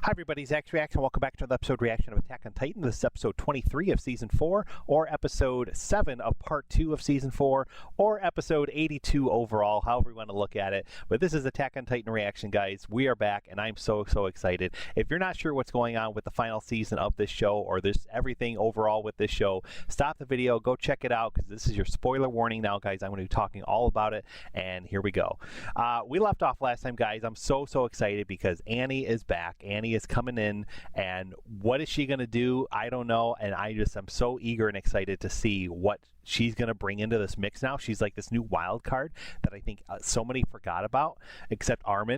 Hi everybody, Zach's Reaction. Welcome back to another episode reaction of Attack on Titan. This is episode 23 of Season 4, or episode 7 of Part 2 of Season 4, or episode 82 overall, however you want to look at it. But this is Attack on Titan reaction, guys. We are back, and I'm so excited. If you're not sure what's going on with the final season of this show, or this everything overall with this show, stop the video, go check it out, because this is your spoiler warning now, guys. I'm going to be talking all about it, and here we go. We left off last time, guys. I'm so excited because Annie is back. Annie is coming in, and what is she going to do? I don't know, and I'm so eager and excited to see what she's going to bring into this mix now. She's like this new wild card that I think so many forgot about, except Armin.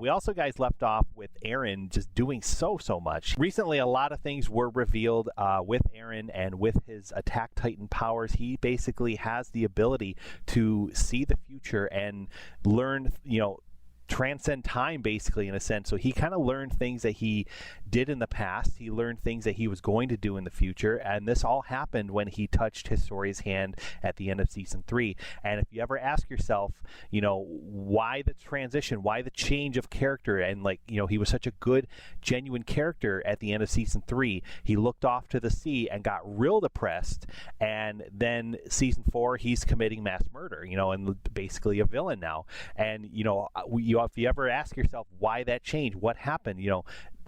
We also, guys, left off with Eren just doing so much. Recently, a lot of things were revealed with Eren and with his Attack Titan powers. He basically has the ability to see the future and learn, transcend time, basically, in a sense. So he kind of learned things that he did in the past. He learned things that he was going to do in the future, and this all happened when he touched Historia's hand at the end of Season 3. And if you ever ask yourself, why the transition, why the change of character, and he was such a good, genuine character at the end of Season 3, he looked off to the sea and got real depressed, and then Season 4, he's committing mass murder, and basically a villain now. And, if you ever ask yourself why that changed, what happened,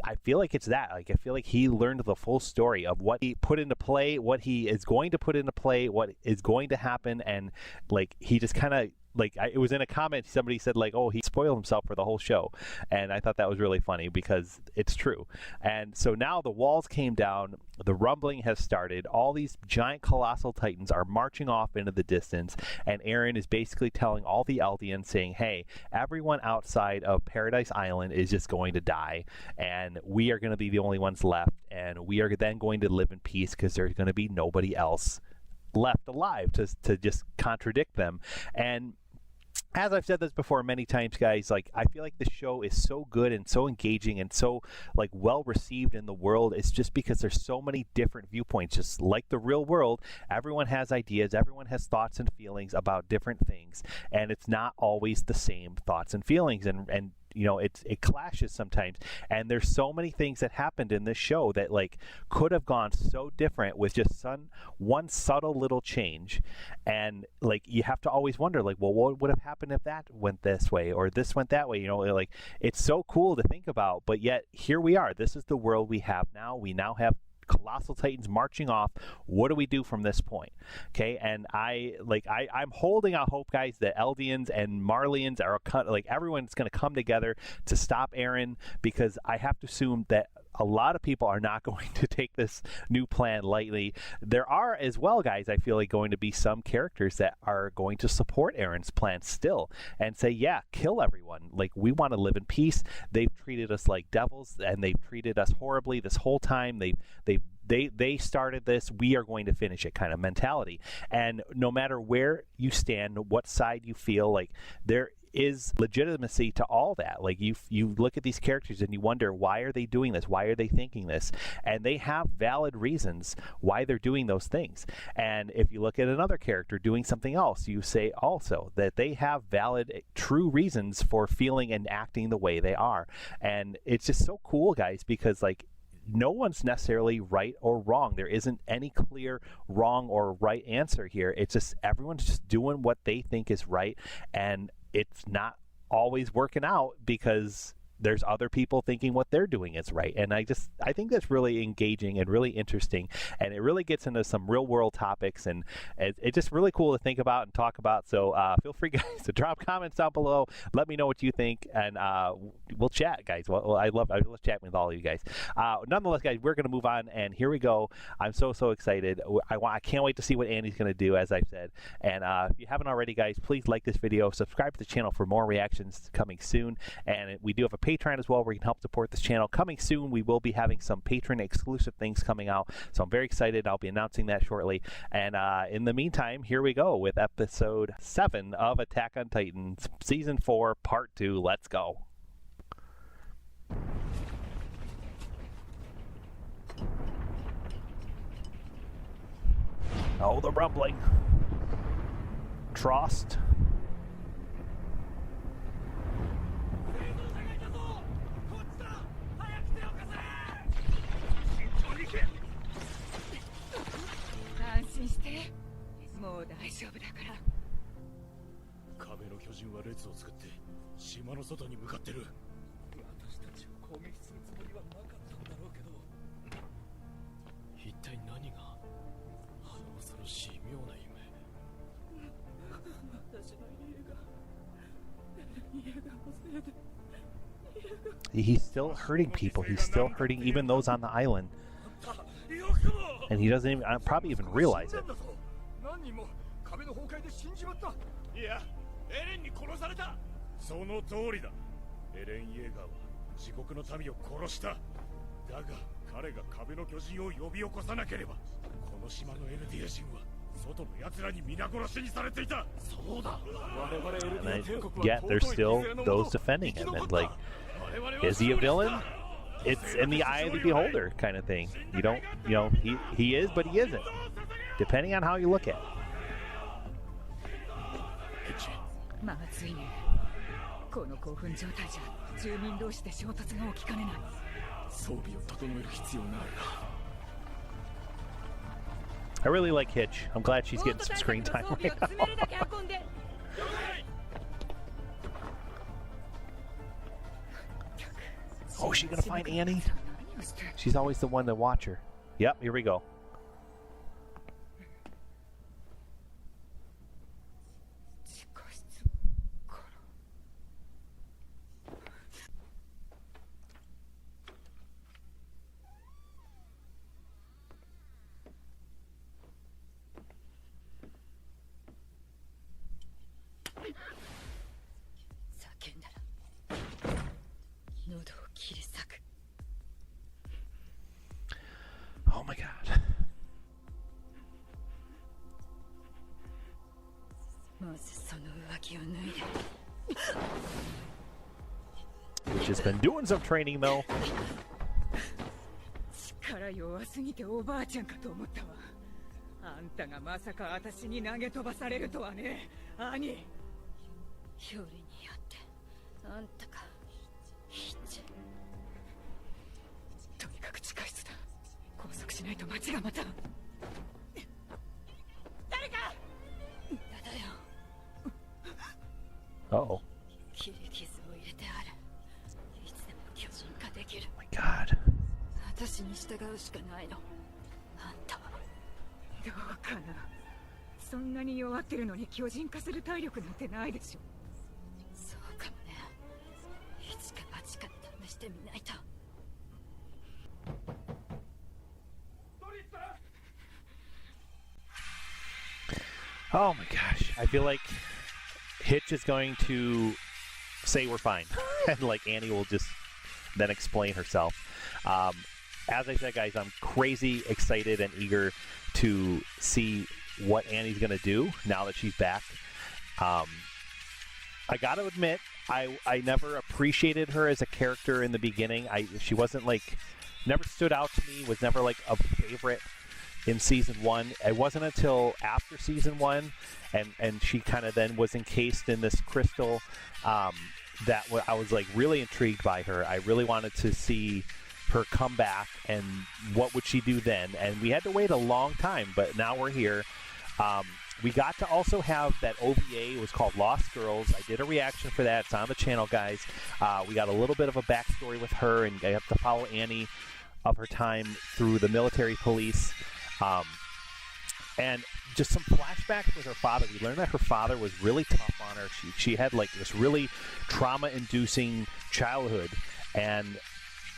I feel like it's that. I feel like he learned the full story of what he put into play, what he is going to put into play, what is going to happen, and he just kind of it was in a comment, somebody said oh, he spoiled himself for the whole show, and I thought that was really funny because it's true. And so now the walls came down, the rumbling has started, all these giant colossal titans are marching off into the distance, and Eren is basically telling all the Eldians, saying, hey, everyone outside of Paradise Island is just going to die, and we are going to be the only ones left, and we are then going to live in peace because there's going to be nobody else left alive to just contradict them. And as I've said this before many times, guys, I feel like the show is so good and so engaging and so well received in the world. It's just because there's so many different viewpoints. Just like the real world, everyone has ideas, everyone has thoughts and feelings about different things, and it's not always the same thoughts and feelings, and it clashes sometimes. And there's so many things that happened in this show that could have gone so different with just one subtle little change. And you have to always wonder well, what would have happened if that went this way or this went that way? It's so cool to think about, but yet here we are. This is the world we have now. We now have colossal titans marching off. What do we do from this point? Okay, and I'm holding out hope, guys, that Eldians and Marleyans are everyone's going to come together to stop Eren, because I have to assume that a lot of people are not going to take this new plan lightly. There are as well, guys, I feel going to be some characters that are going to support Eren's plan still and say, yeah, kill everyone. We want to live in peace. They've treated us like devils, and they've treated us horribly this whole time. They started this, we are going to finish it kind of mentality. And no matter where you stand, what side you feel, there is legitimacy to all that. You look at these characters and you wonder, why are they doing this? Why are they thinking this? And they have valid reasons why they're doing those things. And if you look at another character doing something else, you say also that they have valid, true reasons for feeling and acting the way they are. And it's just so cool, guys, because no one's necessarily right or wrong. There isn't any clear wrong or right answer here. It's just everyone's just doing what they think is right, and it's not always working out because there's other people thinking what they're doing is right. And I think that's really engaging and really interesting, and it really gets into some real world topics, and it's just really cool to think about and talk about. So feel free, guys, to drop comments down below. Let me know what you think, and we'll chat, guys. Well, I love chatting with all of you guys. Nonetheless, guys, we're going to move on, and here we go. I'm so excited. I can't wait to see what Annie's going to do, as I've said. And if you haven't already, guys, please like this video, subscribe to the channel for more reactions coming soon, and we do have a Patreon as well where you can help support this channel. Coming soon, we will be having some patron exclusive things coming out, so I'm very excited. I'll be announcing that shortly. And in the meantime, here we go with episode 7 of Attack on Titan, Season 4, Part 2. Let's go. Oh, the rumbling. Trost. は列を作って島の外に向かってる。私たちを攻撃するつもりはなかったんだろうけど、一体何があの恐ろしい妙な夢。私の家がのせいで。He's still hurting people. He's still hurting even those on the island. And he doesn't even, probably even realize it. いや、エレンに殺された。その通りだ。エレン・イェーガーは自国の民を殺した。だが彼が壁の巨人を呼び起こさなければ、この島のエルディア人は外の奴らに皆殺しにされていた。そうだ。 And I get there's still those defending him. And like, is he a villain? It's in the eye of the beholder kind of thing. You don't, you know, he is, but he isn't. Depending on how you look at it. まずいね。この興奮状態じゃ住民同士で衝突が起きかねない。装備を整える必要があるな。 I really like Hitch. I'm glad she's getting some screen time right now. Oh, is she gonna find Annie? She's always the one to watch her. Yep, here we go. Oh my god. She's been doing some training though. 力弱すぎておばあちゃんかと思ったわ。あんたがまさか私に投げ飛ばされるとはね、兄。よりによってあんたか。とにかく近い人だ。拘束しないと町がまた。誰か。だよ。Uh-oh. 切り傷を入れてある。いつでも巨人化できる。Oh my god. 私に従うしかないの。あんたはどうかな。そんなに弱ってるのに巨人化する体力なんてないでしょ。そうかもね。いつか町から試してみないと。Oh my gosh. I feel like Hitch is going to say we're fine. And like Annie will just then explain herself. As I said, guys, I'm crazy excited and eager to see what Annie's going to do now that she's back. I got to admit, I never appreciated her as a character in the beginning. She wasn't like, never stood out to me, was never like a favorite in season 1. It wasn't until after season 1 and she kind of then was encased in this crystal that I was like really intrigued by her. I really wanted to see her come back and what would she do then, and we had to wait a long time, but now we're here. We got to also have that OVA. It was called Lost Girls. I did a reaction for that. It's on the channel, guys. We got a little bit of a backstory with her, and I have to follow Annie of her time through the military police. And just some flashbacks with her father. We learned that her father was really tough on her. She had like this really trauma-inducing childhood, and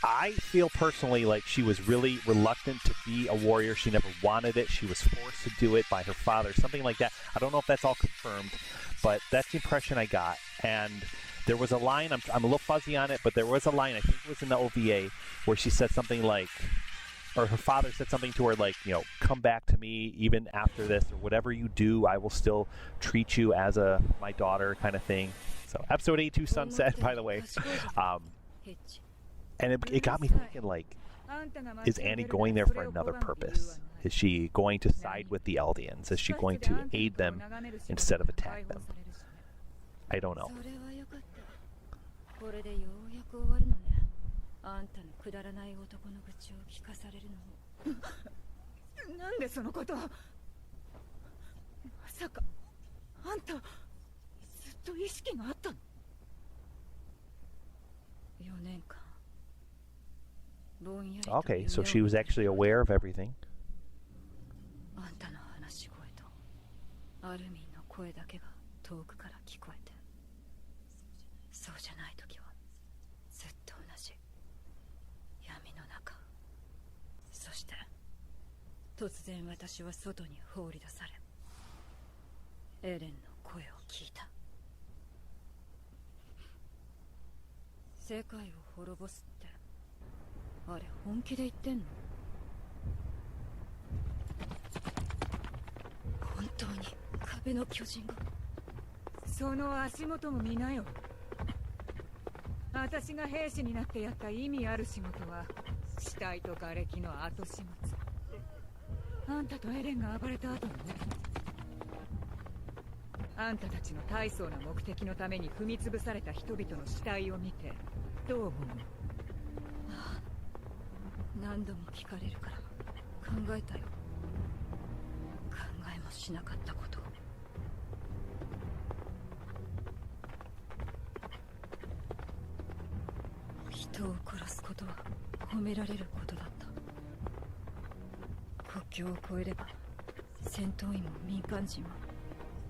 I feel personally like she was really reluctant to be a warrior. She never wanted it. She was forced to do it by her father, something like that. I don't know if that's all confirmed, but that's the impression I got. And there was a line, I'm a little fuzzy on it, but there was a line, I think it was in the OVA, where she said something like, or her father said something to her like, you know, come back to me even after this, or whatever you do, I will still treat you as my daughter kind of thing. So episode 82 Sunset, by the way. And it got me thinking, like, is Annie going there for another purpose? Is she going to side with the Eldians? Is she going to aid them instead of attack them? I don't know. あんたのくだらない男の愚痴を聞かされるの。なんでそのことを。まさかあんたずっと意識があったの。4年間ぼんやりと Okay, so she was actually aware of everything. あんたの話し声とアルミンの声だけが遠くから聞こえて、そうじゃない時はずっと同じ闇の中。そして突然私は外に放り出され、エレンの声を聞いた。世界を滅ぼすってあれ本気で言ってんの？本当に壁の巨人が。その足元も見なよ。私が兵士になってやった意味ある仕事は死体と瓦礫の後始末。あんたとエレンが暴れた後にね。あんたたちの大層な目的のために踏み潰された人々の死体を見てどう思う？ああ、何度も聞かれるから考えたよ。考えもしなかったことを。人を殺すことは褒められることだった。国境を越えれば戦闘員も民間人も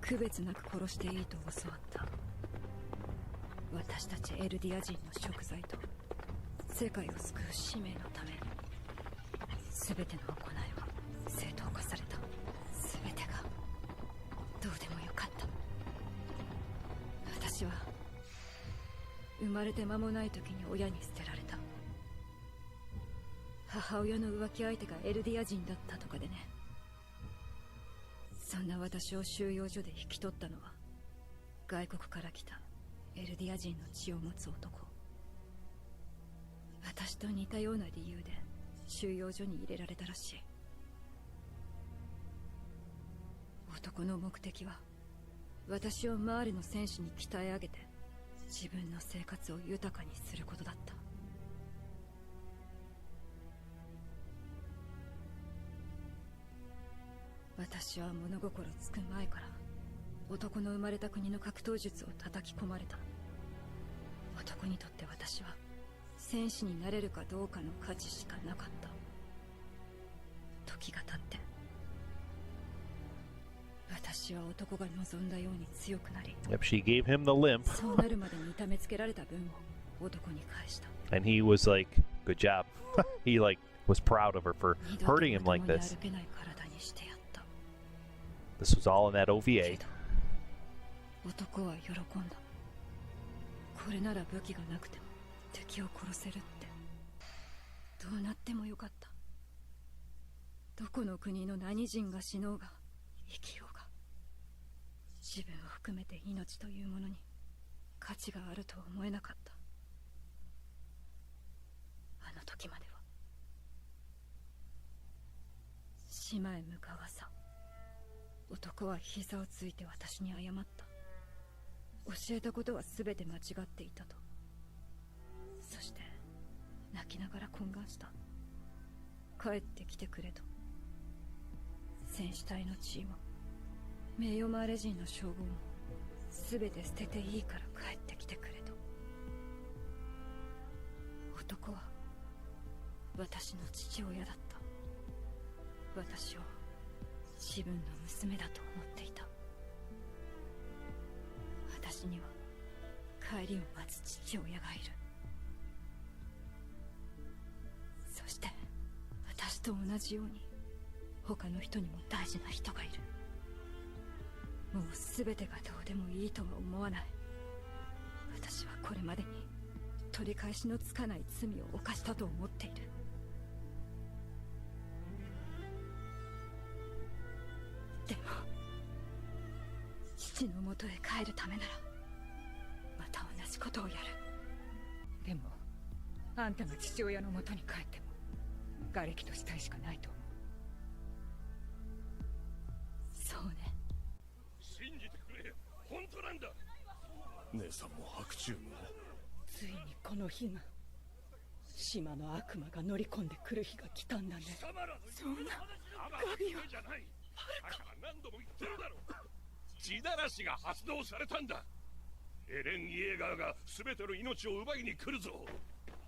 区別なく殺していいと教わった。私たちエルディア人の食材と世界を救う使命のため、全ての行いは正当化された。全てがどうでもよかった。私は生まれて間もない時に親に捨てられた。母親の浮気相手がエルディア人だったとかでね。そんな私を収容所で引き取ったのは外国から来たエルディア人の血を持つ男。私と似たような理由で収容所に入れられたらしい。男の目的は私をマーレの戦士に鍛え上げて自分の生活を豊かにすることだった。私は物心つく前から男の生まれた国の格闘術を叩き込まれた。男にとって私は戦士になれるかどうかの価値しかなかった。時が経って私は男が望んだように強くなり、 Yep, she gave him the limp, そうなるまでに痛めつけられた分を男に返した。 and he was like, "Good job." He like was proud of her for 二度 hurting と him ま like ともに this. 歩けない体にしてやった。 This was all in that け OVA. ど男は喜んだ。これなら武器がなくても敵を殺せるって。どうなってもよかった。どこの国の何人が死のうが生きようが、自分を含めて命というものに価値があるとは思えなかった。あの時までは。島へ向かう朝、男は膝をついて私に謝った。教えたことは全て間違っていたと。そして泣きながら懇願した。帰ってきてくれと。戦士隊の地位も名誉マーレ人の称号も全て捨てていいから帰ってきてくれと。男は私の父親だった。私を自分の娘だと思っていた。私には帰りを待つ父親がいる。そして私と同じように他の人にも大事な人がいる。もう全てがどうでもいいとは思わない。私はこれまでに取り返しのつかない罪を犯したと思っている。でも父の元へ帰るためならまた同じことをやる。でもあんたが父親の元に帰っても瓦礫と死体しかないと思う。そうね。信じてくれ、本当なんだ。姉さんも白昼も。ついにこの日が、島の悪魔が乗り込んでくる日が来たんだね。そんなガビはじゃない。だから何度も言ってるだろう。地だらしが発動されたんだ。エレン・イェーガーが全ての命を奪いに来るぞ。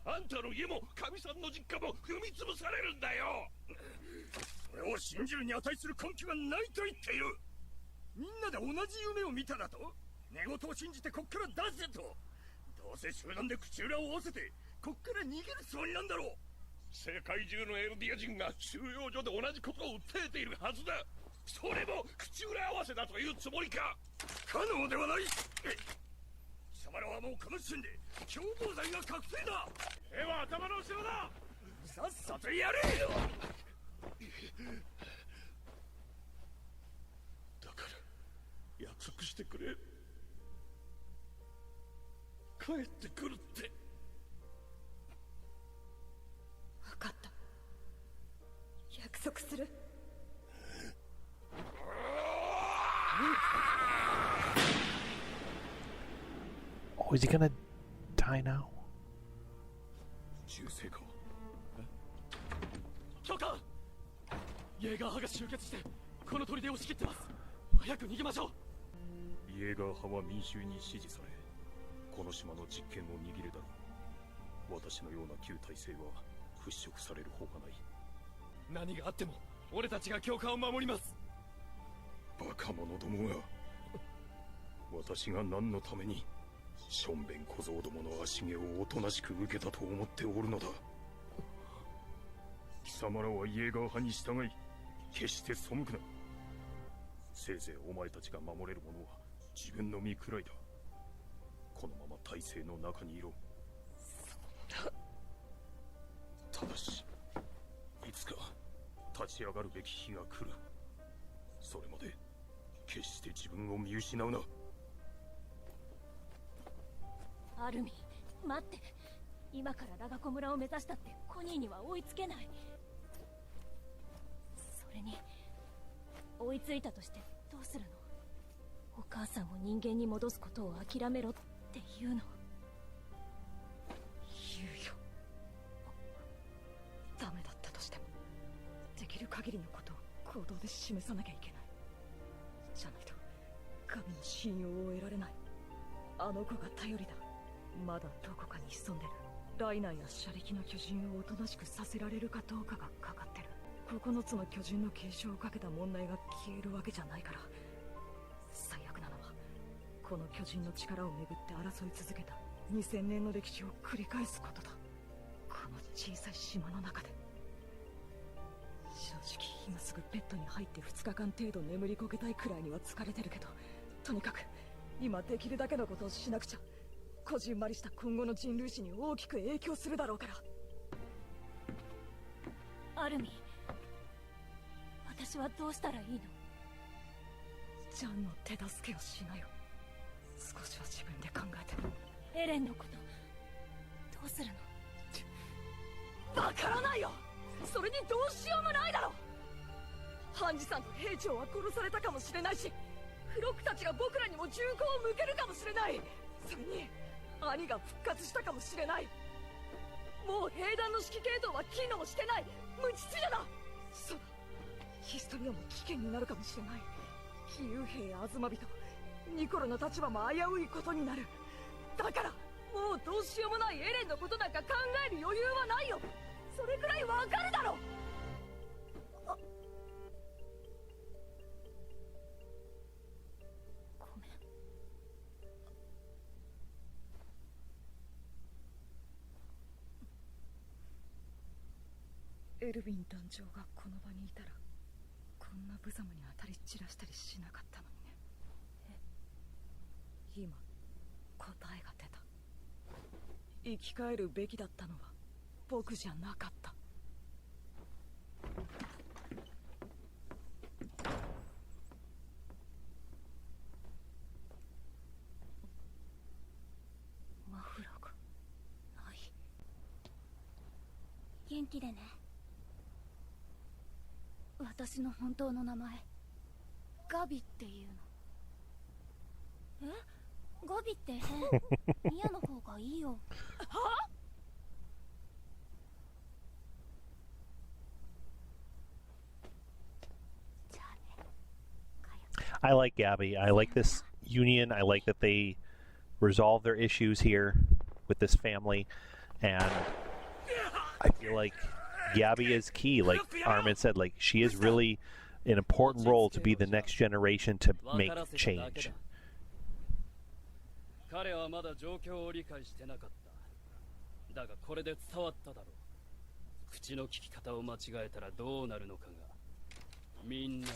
あんたの家も神さんの実家も踏み潰されるんだよ。それを信じるに値する根拠がないと言っている。みんなで同じ夢を見ただと？寝言を信じてこっから出せと。どうせ集団で口裏を合わせてこっから逃げるつもりなんだろう。世界中のエルディア人が収容所で同じことを訴えているはずだ。それも口裏合わせだというつもりか。不可能ではない。貴様らはもうこの時点で共謀罪が確定だ。絵は頭の後ろだ。さっさとやれよ。だから約束してくれ。帰ってくるって。分かった。約束する。Oh, is he gonna die now? 銃声か。教官、イェーガー派が集結してこの砦を仕切ってます。早く逃げましょう。イェーガー派は民衆に支持され、この島の実権を握るだろう。私のような旧体制は払拭される方がない。何があっても俺たちが教官を守ります。バカ者どもが。私が何のためにしょんべん小僧どもの足毛をおとなしく受けたと思っておるのだ。貴様らはイェーガー派に従い決して背くな。せいぜいお前たちが守れるものは自分の身くらいだ。このまま体制の中にいろ。ただしいつか立ち上がるべき日が来る。それまで決して自分を見失うな。アルミン、待って。今からラガコ村を目指したってコニーには追いつけない。それに追いついたとしてどうするの？お母さんを人間に戻すことを諦めろって言うの？言うよ。ダメだったとしてもできる限りのことを行動で示さなきゃいけない。じゃないと神の信用を得られない。あの子が頼りだ。まだどこかに潜んでる。ライナーや車力の巨人をおとなしくさせられるかどうかがかかってる。9つの巨人の継承をかけた問題が消えるわけじゃないから。最悪なのはこの巨人の力をめぐって争い続けた2000年の歴史を繰り返すことだ。この小さい島の中で。正直今すぐベッドに入って2日間程度眠りこけたいくらいには疲れてるけど、とにかく今できるだけのことをしなくちゃ。こじんまりした今後の人類史に大きく影響するだろうから。アルミン、私はどうしたらいいの？ジャンの手助けをしなよ。少しは自分で考えて。エレンのことどうするの？わからないよ。それにどうしようもないだろ。ハンジさんと兵長は殺されたかもしれないし、フロックたちが僕らにも銃口を向けるかもしれない。それに兄が復活したかもしれない。もう兵団の指揮系統は機能してない。無秩序だ。そうだ、ヒストリアも危険になるかもしれない。義勇兵やアズマビト、ニコロの立場も危ういことになる。だからもうどうしようもないエレンのことなんか考える余裕はないよ。それくらいわかるだろ。ごめん。エルヴィン団長がこの場にいたらこんな無様に当たり散らしたりしなかったのにね。今答えが出た。生き返るべきだったのは僕じゃなかった。マフラがない。元気でね。私の本当の名前ガビっていうの。え？ガビって変。ミヤの方がいいよ。は？ I like Gabby. I like this union. I like that they resolve their issues here with this family, and I feel like Gabi is key. Like Armin said, like she is really an important role to be the next generation to make change. 彼はまだ状況を理解してなかった。だがこれで伝わっただろう。口の利き方を間違えたらどうなるのかがみんなに。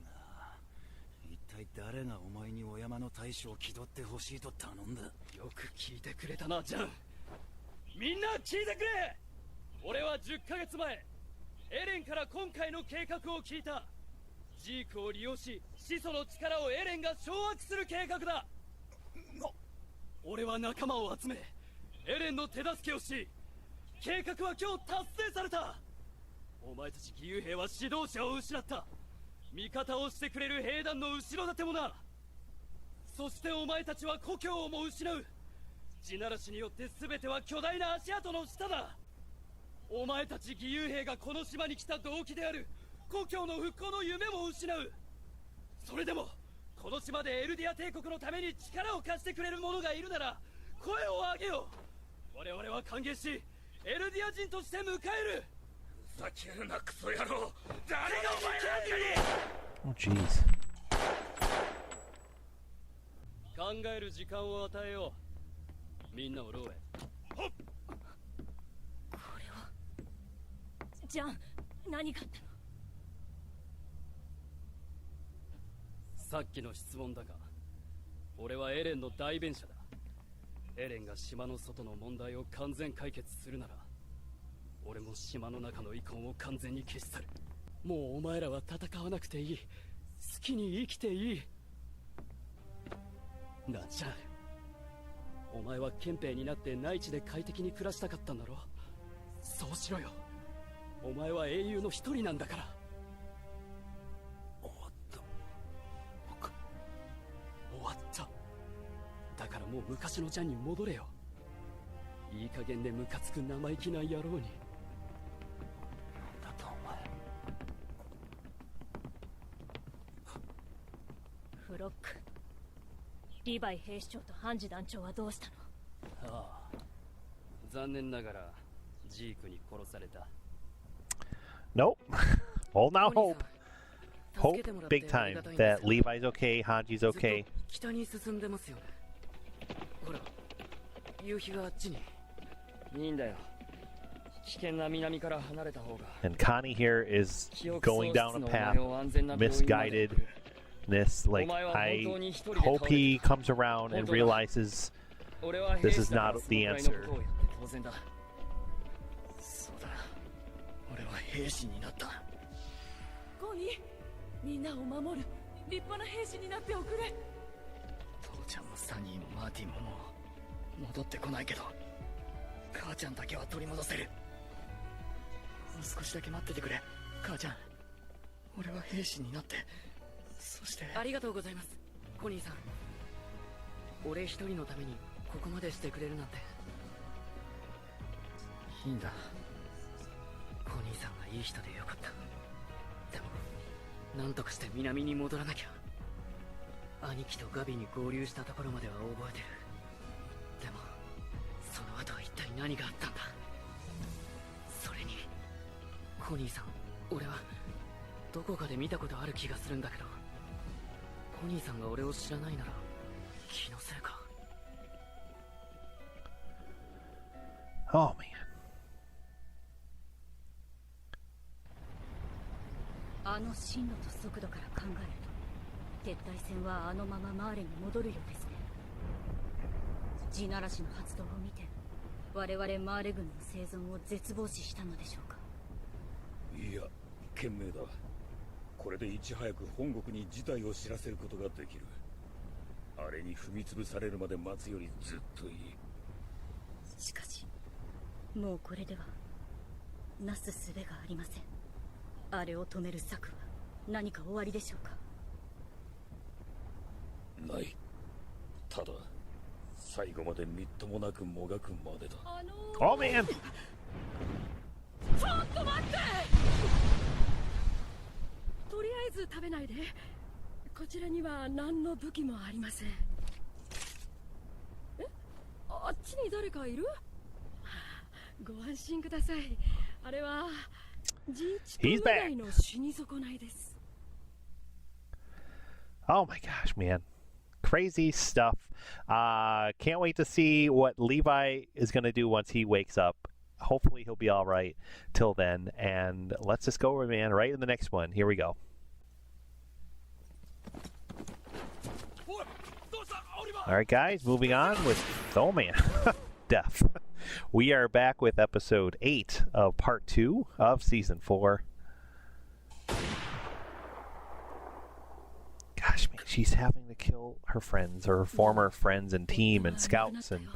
なあ、一体誰がお前にお山の大将を気取ってほしいと頼んだ。よく聞いてくれたな、ジャン。みんな聞いてくれ。俺は10ヶ月前、エレンから今回の計画を聞いた。ジークを利用し、始祖の力をエレンが掌握する計画だ。俺は仲間を集め、エレンの手助けをし、計画は今日達成された。お前たち義勇兵は指導者を失った。味方をしてくれる兵団の後ろ盾もな。そしてお前たちは故郷をも失う。地ならしによって全ては巨大な足跡の下だ。お前たち義勇兵がこの島に来た動機である故郷の復興の夢も失う。それでもこの島でエルディア帝国のために力を貸してくれる者がいるなら声を上げよう。我々は歓迎しエルディア人として迎える。ふざけるなクソ野郎。誰がお前なんかに。 Oh, jeez. 考える時間を与えよう。みんなを牢へ。これはジャン、何があったの？さっきの質問だが、俺はエレンの代弁者だ。エレンが島の外の問題を完全解決するなら、俺も島の中の遺恨を完全に消し去る。もうお前らは戦わなくていい。好きに生きていい。なあジャン、お前は憲兵になって内地で快適に暮らしたかったんだろ。そうしろよ。お前は英雄の一人なんだから。終わった。だからもう昔のジャンに戻れよ。いい加減でムカつく生意気な野郎に。なんだとお前。フロック、リヴァイ兵士長とハンジ団長はどうしたの？ああ、残念ながらジークに殺された。Nope. Hold now, hope. Hope big time that Levi's okay, Hanji's okay. 北に進んでますよね。ほら、夕日があっちに。いいんだよ。危険な南から離れた方が。And Connie here is going down a path, misguidedness. Like, I hope he comes around and realizes this is not the answer. そうだ。俺は兵士になった。コニー、みんなを守る立派な兵士になっておくれ。父ちゃんもサニーもマーティンももう戻ってこないけど、母ちゃんだけは取り戻せる。もう少しだけ待っててくれ、母ちゃん。俺は兵士になって、そしてありがとうございます、コニーさん。俺一人のためにここまでしてくれるなんて。いいんだ、コニーさんがいい人でよかった。でもなんとかして南に戻らなきゃ。兄貴とガビに合流したところまでは覚えてる。でもその後は一体何があったんだ。それにコニーさん、俺はどこかで見たことある気がするんだけど、コニーさんが俺を知らないなら気のせいか。 Oh man. あの進路と速度から考えると、撤退戦はあのままマーレに戻るようですね。地ならしの発動を見て、我々マーレ軍の生存を絶望視したのでしょうか。いや、賢明だ。これでいち早く本国に事態を知らせることができる。あれに踏み潰されるまで待つよりずっといい。しかしもうこれではなす術がありません。あれを止める策は何か終わりでしょうか。ない。ただ最後までみっともなくもがくまでだ。Oh man. ちょっと待って。とりあえず食べないで。こちらには何の武器もありません。に誰かいる？ご安心ください。あれはジーチと無害の死に損ないです。 Oh my gosh, man. Crazy stuff. Can't wait to see what Levi is going to do once he wakes up. Hopefully he'll be all right till then. And let's just go, man, right in the next one. Here we go. All right, guys, moving on with, oh man, death. We are back with episode 8 of part 2 of season 4. Gosh, man, she's having to kill her friends, or her former friends and team and scouts, and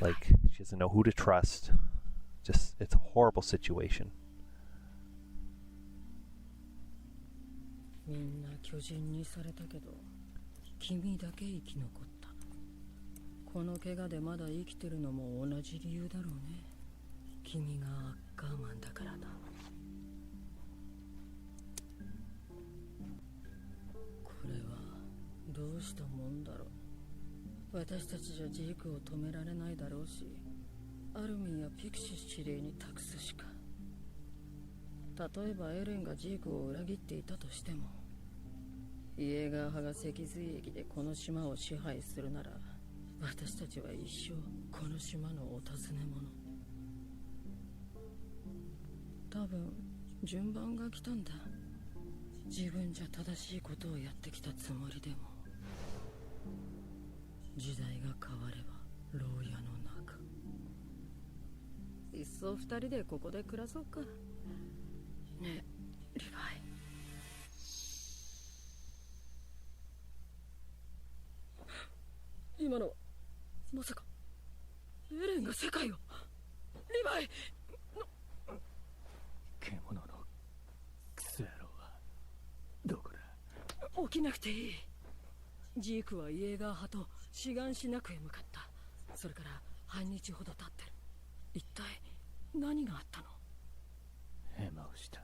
like she doesn't know who to trust. Just, it's a horrible situation. みんな巨人にされたけど、君だけ生き残った。この怪我でまだ生きてるのも同じ理由だろうね。君がアッカーマンだからだ。これはどうしたもんだろう。私たちじゃジークを止められないだろうし、アルミンやピクシス司令に託すしか。例えばエレンがジークを裏切っていたとしても、イエーガー派が脊髄液でこの島を支配するなら、私たちは一生この島のお尋ね者。多分順番が来たんだ。自分じゃ正しいことをやってきたつもりでも、時代が変われば牢屋の中。いっそ二人でここで暮らそうか。ねえ、リヴァイ。今のまさかエレンが世界を。リヴァイ獣のクソ野郎はどこだ。起きなくていい。ジークはイエーガー派と志願しなくへ向かった。それから半日ほど経ってる。一体何があったの？ヘマをした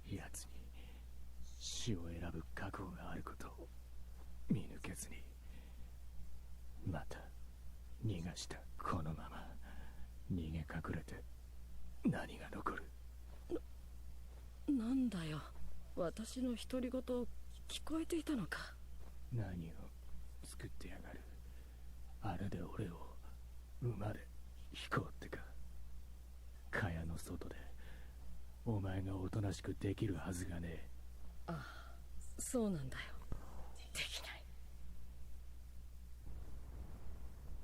奴に死を選ぶ覚悟があることを見抜けずに、また逃がしたこのまま逃げ隠れて何が残る。なんだよ、私の独り言聞こえていたのか。何を作ってやがる。あれで俺を馬で引こうってか。蚊帳の外でお前がおとなしくできるはずがねえ。ああ、そうなんだよ。できない。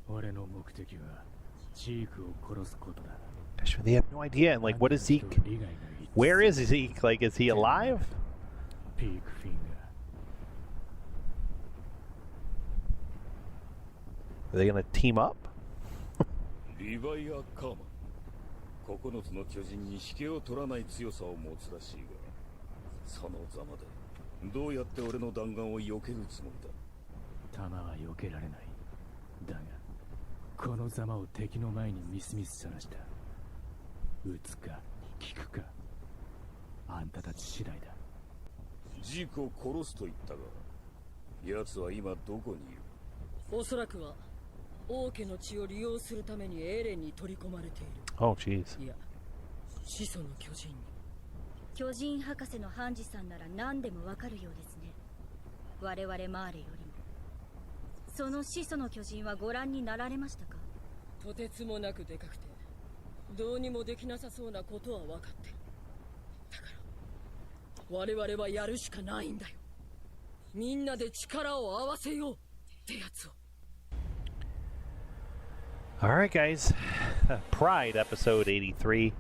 俺の目的はジークを殺すことだ。Gosh, they have no idea. And like, what is Zeke? Where is Zeke? Like, is he alive? ピークフィンガー。 Are they gonna team up? リヴァイア・カーマン。9つの巨人に引けを取らない強さを持つらしいが、そのざまでどうやって俺の弾丸を避けるつもりだ。弾は避けられない。だがこのざまを敵の前にみすみすさらした。撃つか聞くか、あんたたち次第だ。ジークを殺すと言ったが、奴は今どこにいる？おそらくは王家の血を利用するためにエレンに取り込まれている。Oh, jeez. いや、始祖の巨人に。巨人博士のハンジさんなら何でもわかるようですね。我々マーレよりも。その始祖の巨人はご覧になられましたか？とてつもなくでかくて、どうにもできなさそうなことは分かってる。だから我々はやるしかないんだよ。みんなで力を合わせようってやつを。All right, guys. Pride, episode 83.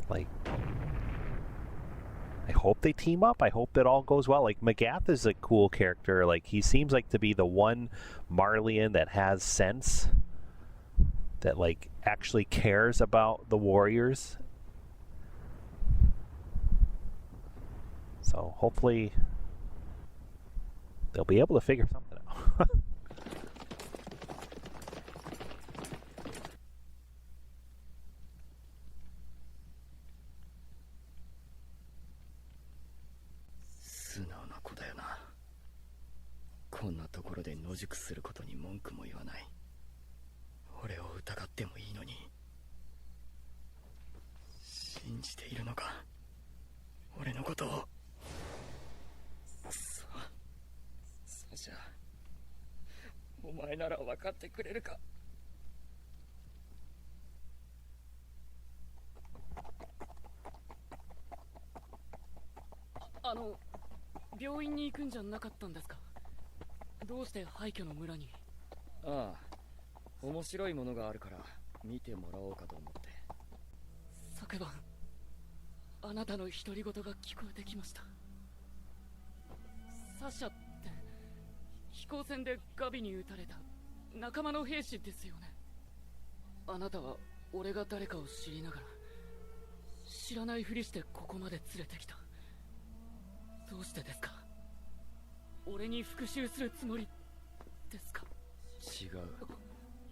Like, I hope they team up. I hope it all goes well. Like, Magath is a cool character. Like, he seems like to be the one Marleyan that has sense, that, like, actually cares about the warriors. So, hopefully, they'll be able to figure something out. こんなところで野宿することに文句も言わない。俺を疑ってもいいのに。信じているのか、俺のことを。サシャ、お前なら分かってくれるか。病院に行くんじゃなかったんですか？どうして廃墟の村に？ああ、面白いものがあるから見てもらおうかと思って。昨晩あなたの独り言が聞こえてきました。サシャって飛行船でガビに撃たれた仲間の兵士ですよね。あなたは俺が誰かを知りながら知らないふりしてここまで連れてきた。どうしてですか？俺に復讐するつもりですか？違う、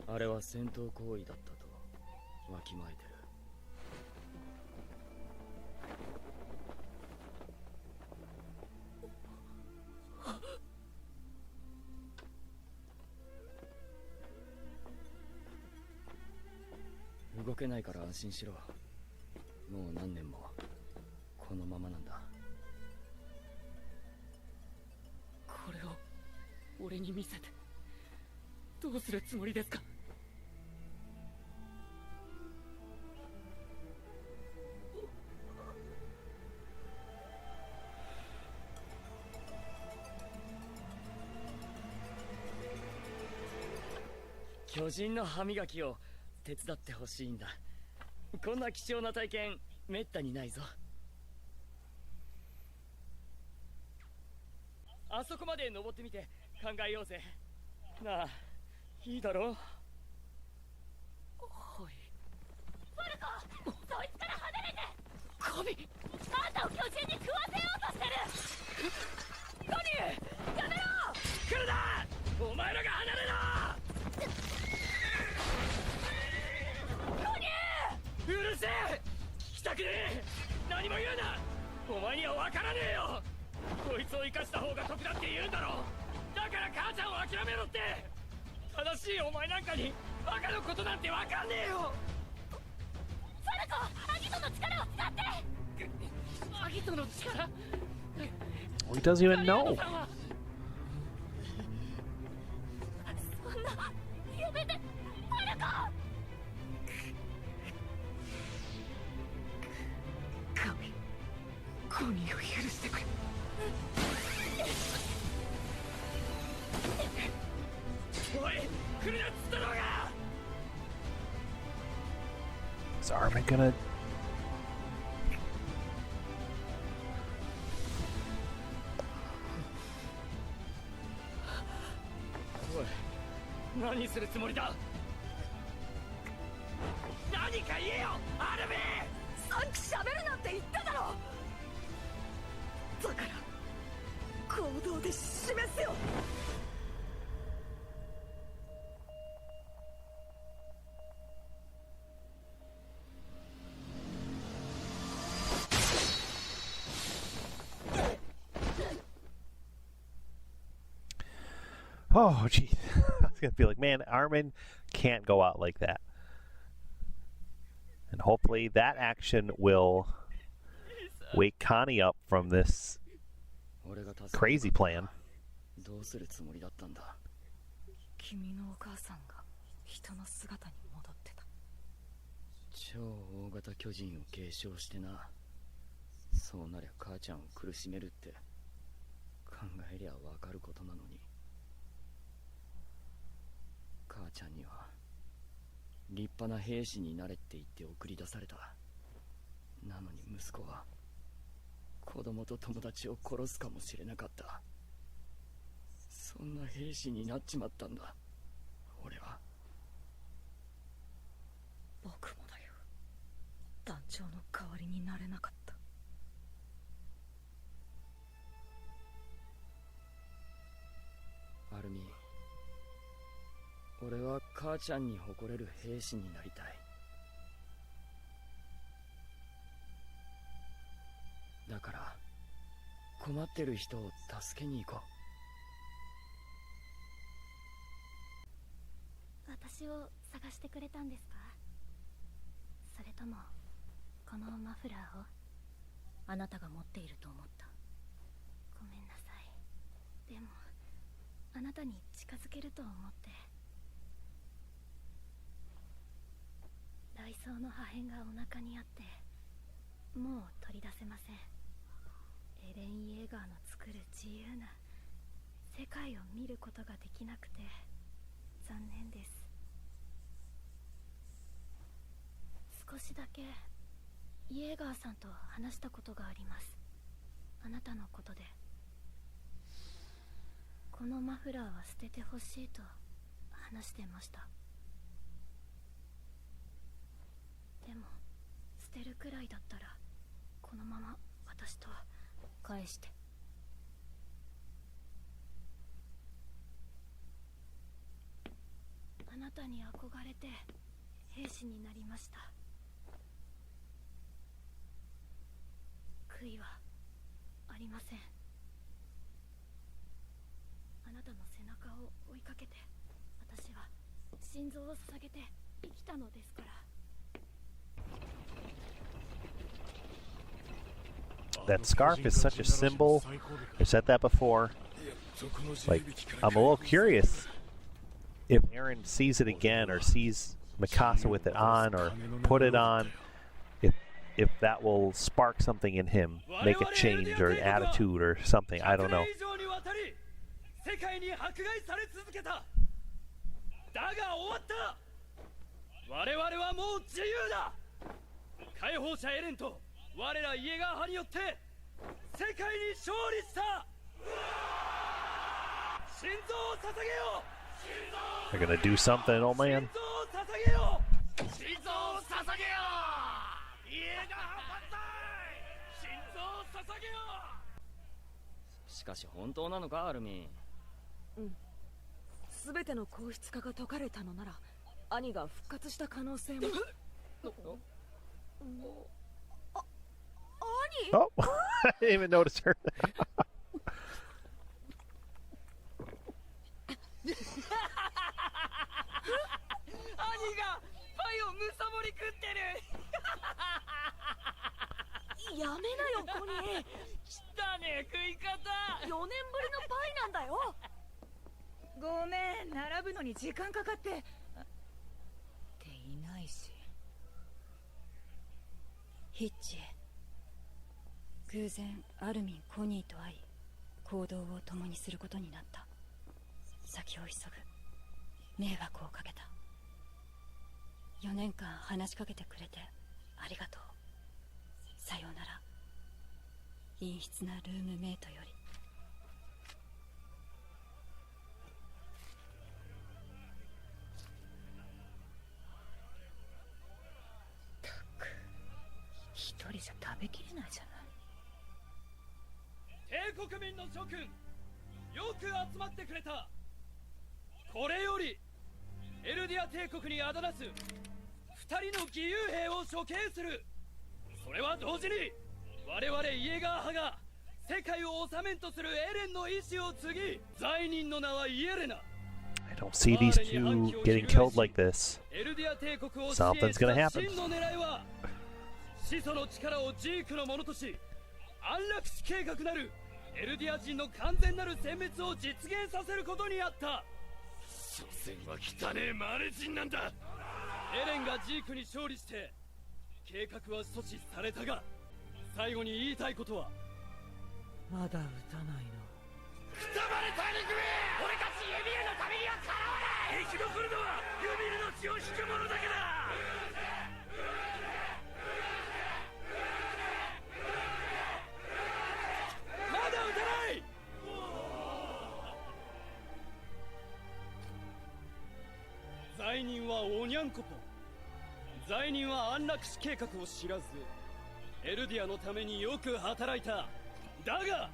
あれは戦闘行為だったとわきまえてる。動けないから安心しろ。もう何年もこのままなんだ。これを俺に見せてどうするつもりですか？巨人の歯磨きを手伝ってほしいんだ。こんな貴重な体験めったにないぞ。あそこまで登ってみて考えようぜ。なあ、いいだろ？はい。ファルコ、そいつから離れて。カビ、あんたを巨人に食わせようとしてる。コニー、やめろ！来るな！お前らが離れろ！コニうるせえ！聞きたくねえ！何も言うな！お前には分からねえよ！こいつを生かした方が得だって言うんだろ！だから母ちゃんを諦めろって！正しいお前なんかにバカのことなんて分かんねえよ！ファルコ、アギトの力を使って。アギトの力？ He doesn't even know. そんな、やめて、ファルコ！神、コニーを許してくれ。おい、来るなっつったろうが！ Is Armin gonna? おい、何するつもりだ？何か言えよ、アルミ！さっき喋るなって言っただろ。だから行動で示せよ。Oh, geez. I was gonna be like, man, Armin can't go out like that. And hopefully that action will wake Connie up from this crazy plan. どうするつもりだったんだ？君のお母さんが人の姿に戻ってた。超大型巨人を継承してな。そうなりゃ母ちゃんを苦しめるって考えりゃわかることなのに。母ちゃんには立派な兵士になれって言って送り出された。なのに息子は子供と友達を殺すかもしれなかった。そんな兵士になっちまったんだ俺は。僕もだよ。団長の代わりになれなかった。アルミ、俺は母ちゃんに誇れる兵士になりたい。だから困ってる人を助けに行こう。私を探してくれたんですか？それともこのマフラーを？あなたが持っていると思った。ごめんなさい。でもあなたに近づけると思って。雷装の破片がお腹にあってもう取り出せません。エレン・イェーガーの作る自由な世界を見ることができなくて残念です。少しだけイエーガーさんと話したことがあります。あなたのことで。このマフラーは捨ててほしいと話してました。でも捨てるくらいだったらこのまま私と返して。あなたに憧れて兵士になりました。悔いはありません。あなたの背中を追いかけて私は心臓を捧げて生きたのですから。That scarf is such a symbol. I've said that before. Like, I'm a little curious if Eren sees it again or sees Mikasa with it on or put it on, if that will spark something in him, make a change or an attitude or something. I don't know. 世界に迫害され続けた。だが終わった。我々はもう自由だ。解放者エレンと我らイエガー派によって世界に勝利した。心臓を捧げよう。 They're gonna do something, old man. 心臓を捧げよう。心臓を捧げよう。イエガー派万歳。心臓を捧げよう。しかし本当なのか、アルミン。うん。全ての硬質化が解かれたのなら兄が復活した可能性も。Oh, I didn't even notice her. 兄がパイをむさぼり食ってる。やめなよコニー。汚ねえ食い方。4年ぶりのパイなんだよ。ごめん、並ぶのに時間かかって。っていないし。ヒッチ、偶然アルミン・コニーと会い行動を共にすることになった。先を急ぐ。迷惑をかけた。4年間話しかけてくれてありがとう。さようなら。陰湿なルームメイトより。一人じゃ食べきれないじゃない。帝国民の諸君、よく集まってくれた。これよりエルディア帝国にあだなす2人の義勇兵を処刑する。それは同時に我々イエガー派が世界を治めんとするエレンの意志を継ぎ、罪人の名はイエレナ。 I don't see these two getting killed like this. エルディア帝国を Something's gonna happen. 真の狙いは始祖の力をジークのものとし、安楽死計画なるエルディア人の完全なる殲滅を実現させることにあった。所詮は汚ねえマネ人なんだ。エレンがジークに勝利して計画は阻止されたが、最後に言いたいことはまだ撃たないの。くたばれ大陸め。俺たちユミルのためにはかなわない。生き残るのはユミルの血を引く者だけだ。まだ撃たない。罪人はおにゃんこぽん。罪人は安楽死計画を知らずエルディアのためによく働いた。だが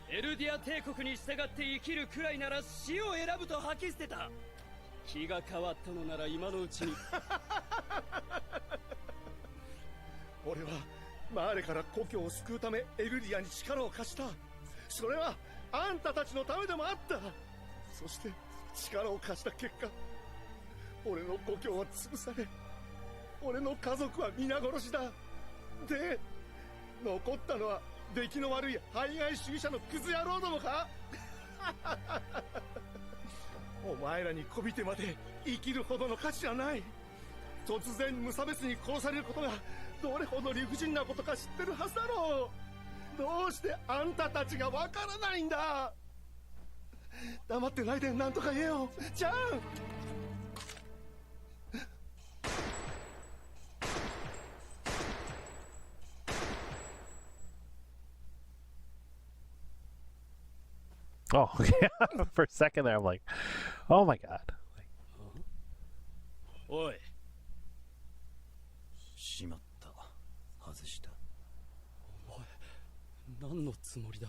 エルディア帝国に従って生きるくらいなら死を選ぶと吐き捨てた。気が変わったのなら今のうちに。俺はマーレから故郷を救うためエルディアに力を貸した。それはあんたたちのためでもあった。そして力を貸した結果俺の故郷は潰され、俺の家族は皆殺しだ。で、残ったのは出来の悪い排外主義者のクズ野郎どもか。お前らにこびてまで生きるほどの価値はない。突然無差別に殺されることがどれほど理不尽なことか知ってるはずだろう。どうしてあんたたちがわからないんだ。黙ってないで何とか言えよ、ジャン。Oh, yeah. For a second there, I'm like, oh my god. おい、しまった。外した。お前何のつもりだ。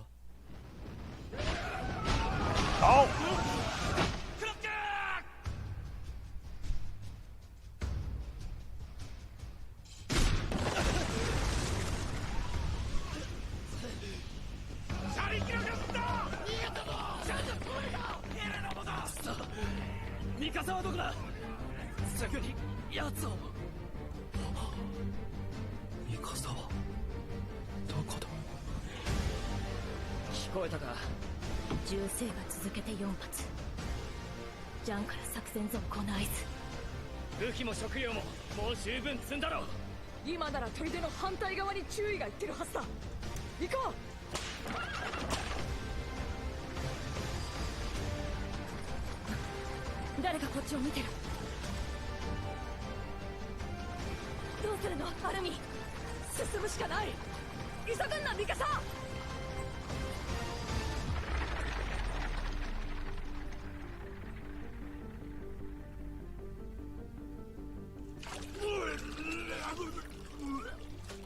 Oh! クロックー。車力が撃った。逃げたぞ。ちゃんと声がエレのもの。ミカサはどこだ。すぐに奴を。ミカサはどこだ。聞こえたか。銃声が続けて4発。ジャンから作戦続行の合図。武器も食料ももう十分積んだろう。今なら砦の反対側に注意がいってるはずだ。行こう。誰がこっちを見てる。どうするのアルミ。進むしかない。急ぐんなミカサ。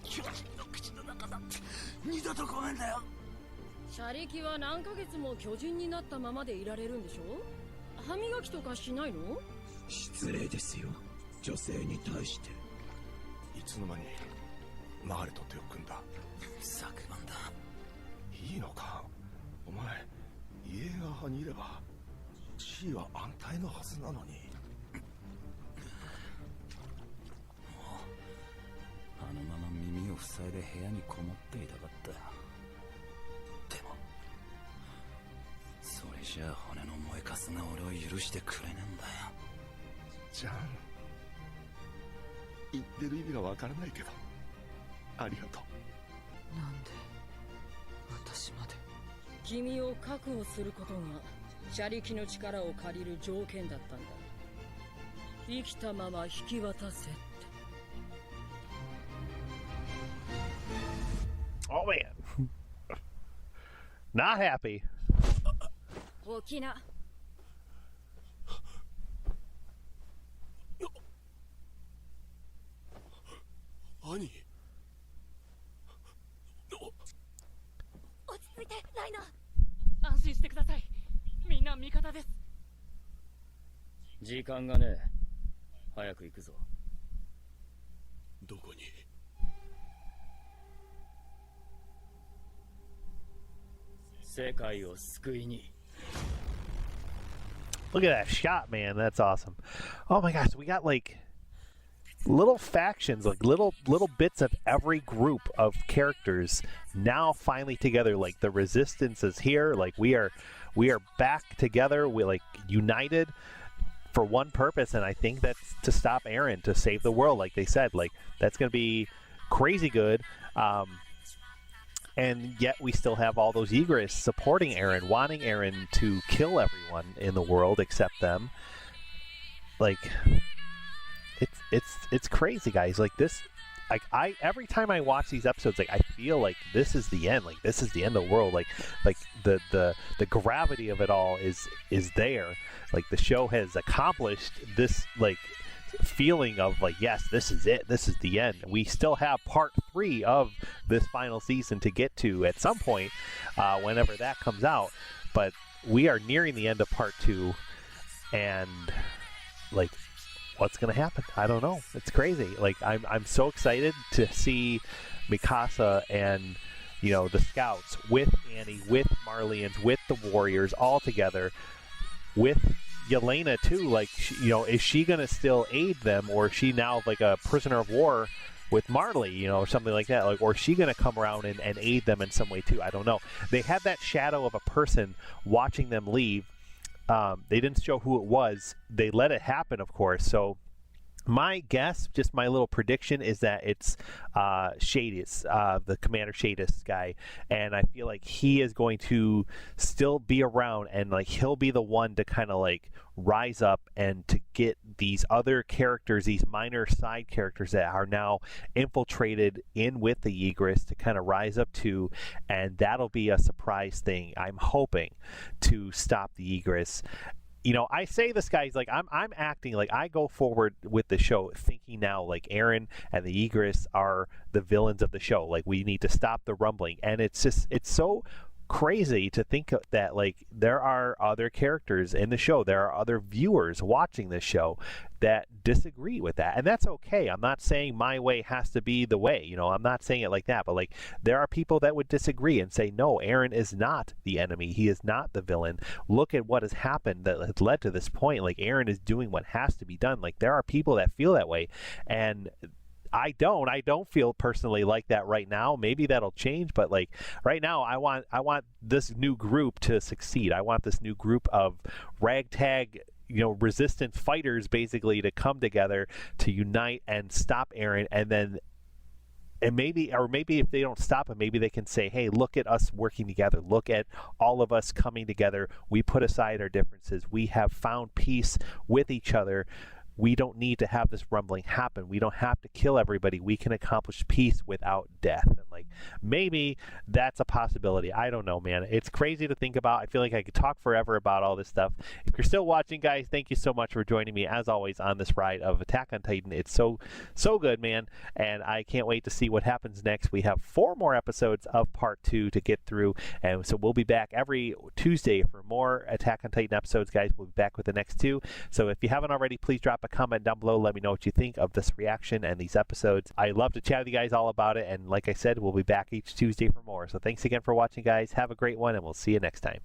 巨人の口の中だって二度とごめんだよ。車力は何ヶ月も巨人になったままでいられるんでしょ。歯磨きとかしないの。失礼ですよ、女性に対して。いつの間にマーレと手を組んだ。昨晩だ。いいのか。お前イエーガー派にいれば地位は安泰のはずなのに。あのまま耳を塞いで部屋にこもっていたかった。でもそれじゃあ骨の燃えかすが俺を許してくれねえんだよ。ジャン、言ってる意味がわからないけどありがとう。なんで私まで。君を確保することが車力の力を借りる条件だったんだ。生きたまま引き渡せって。Oh man. Not happy. 起きな。兄。落ち着いてライナー。安心してください。みんな味方です。時間がねえ。早く行くぞ。どこに。世界を救いに。 Look at that shot, man. That's awesome. Oh my gosh, we got like little factions, like little bits of every group of characters now finally together. Like the resistance is here. Like we are back together. We like united for one purpose, and I think that's to stop Eren, to save the world. Like they said, like that's gonna be crazy good. And yet we still have all those YEGARISTs supporting Eren, wanting Eren to kill everyone in the world except them. Like it's crazy, guys. Like this, like every time I watch these episodes, like I feel like this is the end. Like this is the end of the world. Like the gravity of it all is there. Like the show has accomplished this like feeling of like, yes, this is it. This is the end. We still have part 3 of this final season to get to at some point, whenever that comes out. But we are nearing the end of part 2, and like, what's gonna happen? I don't know. It's crazy. Like I'm so excited to see Mikasa and the scouts with Annie, with Marlians, with the warriors all together, with Yelena too, like, is she going to still aid them, or is she now like a prisoner of war with Marley, or something like that? Like, or is she going to come around and aid them in some way too? I don't know. They had that shadow of a person watching them leave. They didn't show who it was. They let it happen, of course. So my guess, just my little prediction, is that it's Shadis, the Commander Shadis guy, and I feel like he is going to still be around, and like he'll be the one to kind of like rise up and to get these other characters, these minor side characters that are now infiltrated in with the YEGARISTS, to kind of rise up to, and that'll be a surprise thing, I'm hoping, to stop the YEGARISTS. I say this, guys, like I'm acting like I go forward with the show thinking now like Eren and the YEGARISTS are the villains of the show. Like, we need to stop the rumbling. And it's so crazy to think that like there are other characters in the show, there are other viewers watching this show that disagree with that, and that's okay. I'm not saying my way has to be the way, I'm not saying it like that, but like there are people that would disagree and say, no, Eren is not the enemy, he is not the villain. Look at what has happened that has led to this point. Like, Eren is doing what has to be done. Like, there are people that feel that way, and I don't feel personally like that right now. Maybe that'll change, but like right now I want this new group to succeed. I want this new group of ragtag, resistance fighters basically to come together to unite and stop Eren, and maybe if they don't stop him, maybe they can say, hey, look at us working together. Look at all of us coming together. We put aside our differences. We have found peace with each other. We don't need to have this rumbling happen. We don't have to kill everybody. We can accomplish peace without death. And like, maybe that's a possibility. I don't know, man. It's crazy to think about. I feel like I could talk forever about all this stuff. If you're still watching, guys, thank you so much for joining me, as always, on this ride of Attack on Titan. It's so good, man. And I can't wait to see what happens next. We have 4 more episodes of part 2 to get through. And so we'll be back every Tuesday for more Attack on Titan episodes, guys. We'll be back with the next 2. So if you haven't already, please drop a comment down below. Let me know what you think of this reaction and these episodes. I love to chat with you guys all about it, and like I said, we'll be back each Tuesday for more. So thanks again for watching, guys. Have a great one, and we'll see you next time.